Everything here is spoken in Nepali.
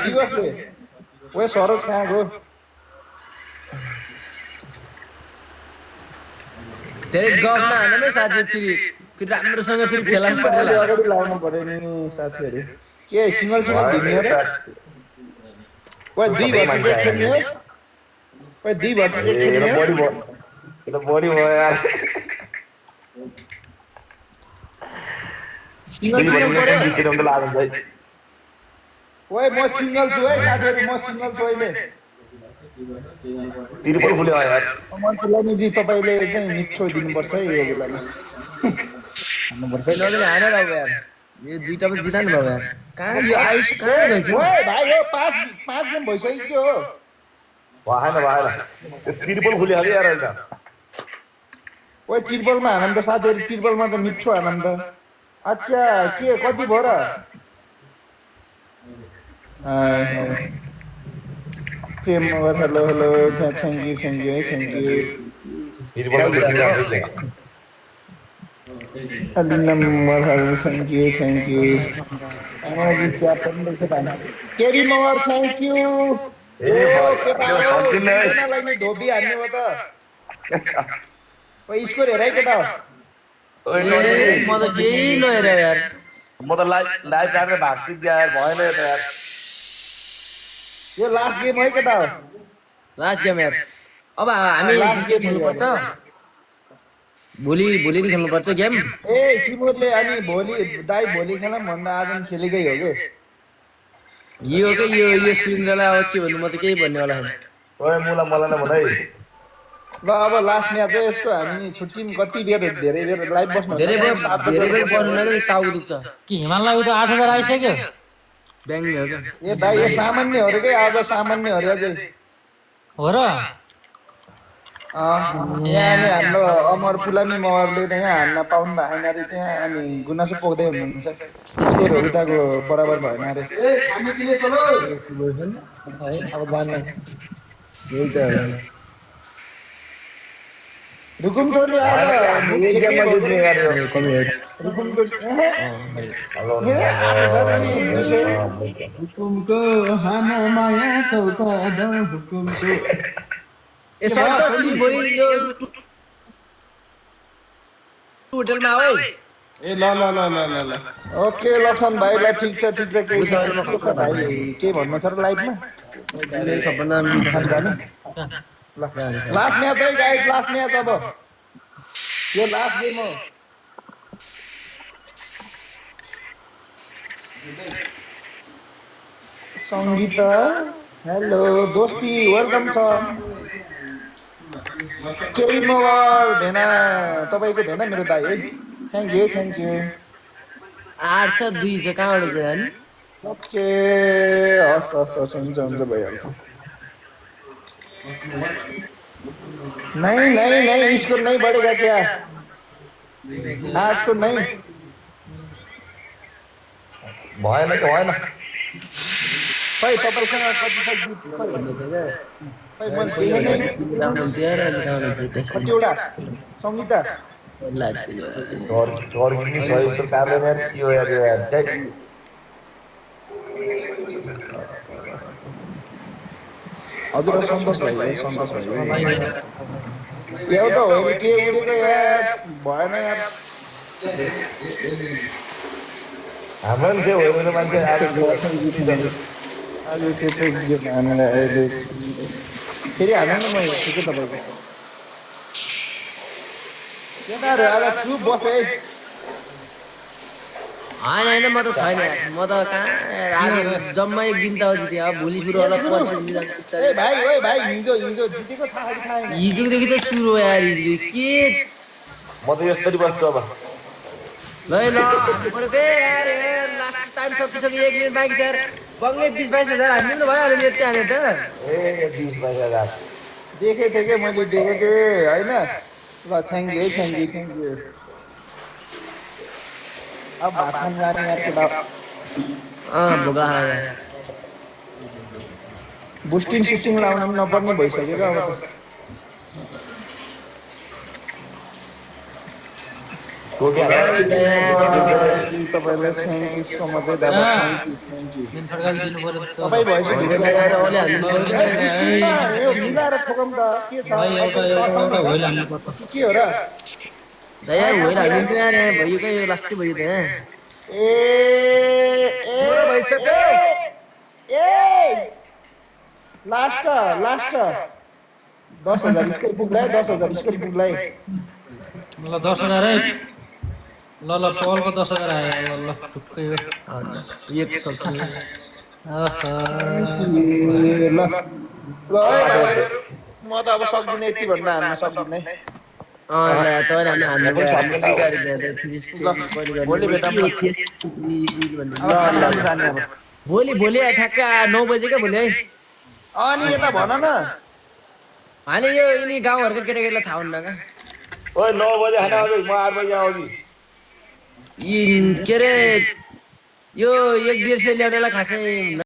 दिवसले ओए सरोज कहाँ गयो धेरै गफ नहाल्नुमै साथी फेरि राम्रोसँग फेरि फेला अलि अगाडि लाउनु पर्यो नि साथीहरू के सिंगल भिड्ने र ओए 2 वर्ष चाहिँ खेल्ने हो ओए 2 वर्ष चाहिँ खेल्ने हो बडी भयो यार सिंगल पर्यो ओए म सिंगल छु है साथीहरू म सिंगल छु अहिले तिरपल खुल्यो यार मन्त्रीजी तपाईले चाहिँ मिठो दिनुपर्छ है यो बेलामा भन्नुपर्छ नदिन हानेर अब यार यो दुईटा पनि जिता नि भयो यार कहाँ यो आइस कहाँ गयो ओए भाइ यो 5 गेम भइसक्यो हो भएन तिरपल खुल्यो अरे यार अहिले ओए तिरपलमा हानम त साथीहरू तिरपलमा त मिठो हानम त अच्छा के कति भयो र प्रेम Magar hello hello thank you Alina Magar thank you energy क्या पनि रहेछ त केरी मगर थ्याङ्क यू केटालाई धोबी हान्ने भयो त ओए स्कोर हेर है केटा म त केही नहेर यार म त लाइभ काटेर भाग्छु यार भएन यो त यार यो लास्ट गेम है केटा लास्ट गेम यार अब हामी लास्ट गेम खेल्नुपर्छ भोलि नि खेल्नुपर्छ गेम ए तिमीहरूले अनि भोलि खेलौँ भन्दा आज नि खेलेकै हो के यो सुरेन्द्रलाई अब के भन्नु म त केही भन्ने वाला छैन ओए मलाई न भन है ल अब लास्ट म्याच चाहिँ यस्तो हामी नि छुट्टीमा कति बेर धेरै बेर लाइभ बस्नु धेरै बेर बस्नु नै टाउ दुख्छ कि हिमाललाई त 8000 आइसक्यो ब्याङ्क हो क्या ए दाइ यो सामान्य हो रे के आज सामान्य हो रे अझै हो र यहाँ नि हाम्रो अमर पुलामी मगरले त यहाँ हान्न पाउनु भएन अरे त्यहाँ अनि गुनासो पोख्दै हुनुहुन्छ स्कोरहरू उताको बराबर भएन अरे अब जान्न रुकुम टोली आएर हुकुमको हाना माया चौका हुकुमको ए सन्त तिमी भोलि यो होटलमा आऊ है ए ल ओके लखन भाइ ल ठिक छ केही छैन भाइ के भन्नु छ र लाइभमा सबभन्दा ल लास्ट म्याच है गाइस लास्ट म्याच अब यो लास्ट गेम हो सङ्गीता हेलो दोस्ती वेलकम छ केही मगर भेना तपाईँको भेना मेरो दाइ है थ्याङ्क यू 8 छ 2 छ कहाँबाट चाहिँ अनि ओके हस् हुन्छ भइहाल्छ नहीं इसको नहीं बढ़ेगा क्या आज तो नहीं भएन खै तपाईसँग कति कतिवटा सङ्गीता हजुर सन्तोष भाइ एउटा हो कि के उडेको यार भएन यार हाम्रो नि त्यो होइन मान्छे अहिले त्यो हामीलाई अहिले फेरि हाल्नु न म ठिकै तपाईँको केटाहरू आएर चुप बसे होइन म त छैन म त कहाँ आज जम्मा एक दिन त जिते अब भोलि सुरु होला ए भाइ हिजो जितेको थाहा छैन हिजोदेखि त सुरु हो यार हिजो के म त यस्तरी बस्छु अब ल बरु के यार लास्ट टाइम सकिसक्यो 1 मिनेट बाँकी छ यार बङ्गै 20-22 हजार हाल्नु न भइहाल्यो नि यति हाले त ए 20-22 हजार देखेको थिएँ कि मैले देखेको थिएँ होइन ल थ्याङ्क यू अब भात खान जाने यार के बाप भोगा बुस्टिङ लाउन पनि नपर्ने भइसक्यो क्या अब त गोबी हालेर कि तपाईँलाई थ्याङ्क यू सो मच है दादा थ्याङ्क यू दिन फर्काइ दिनु पर्यो त तपाईँ भएपछि ढुक्क ओले हाल्नु पर्यो यो मिलाएर ठोकम त के छ भाइ एउटा होइल हाल्नु पर्छ के हो र यार होइन हालिदिन्छु यार भयो क्या यो लास्टै भयो त लास्ट लास्ट 10,000 स्कोर पुग्लाय 10,000 स्कोर पुग्लाय ल 10,000 है ल पलको 10,000 आयो ल ढुक्कै हो एक सक्छ ल ल म त अब सक्दिनँ यति भन्न हान्न सक्दिनँ भोलि भेटौँ न भोलि ठ्याक्क 9 बजे क्या भोलि है अनि यता भन न अनि यो यिनी गाउँहरूको केटाकेटीलाई थाहा हुन्न क्या ओए 9 बजे हैन अझै म 8 बजे आउँछु यी के अरे यो 1-1.5 सय ल्याउनेलाई खासै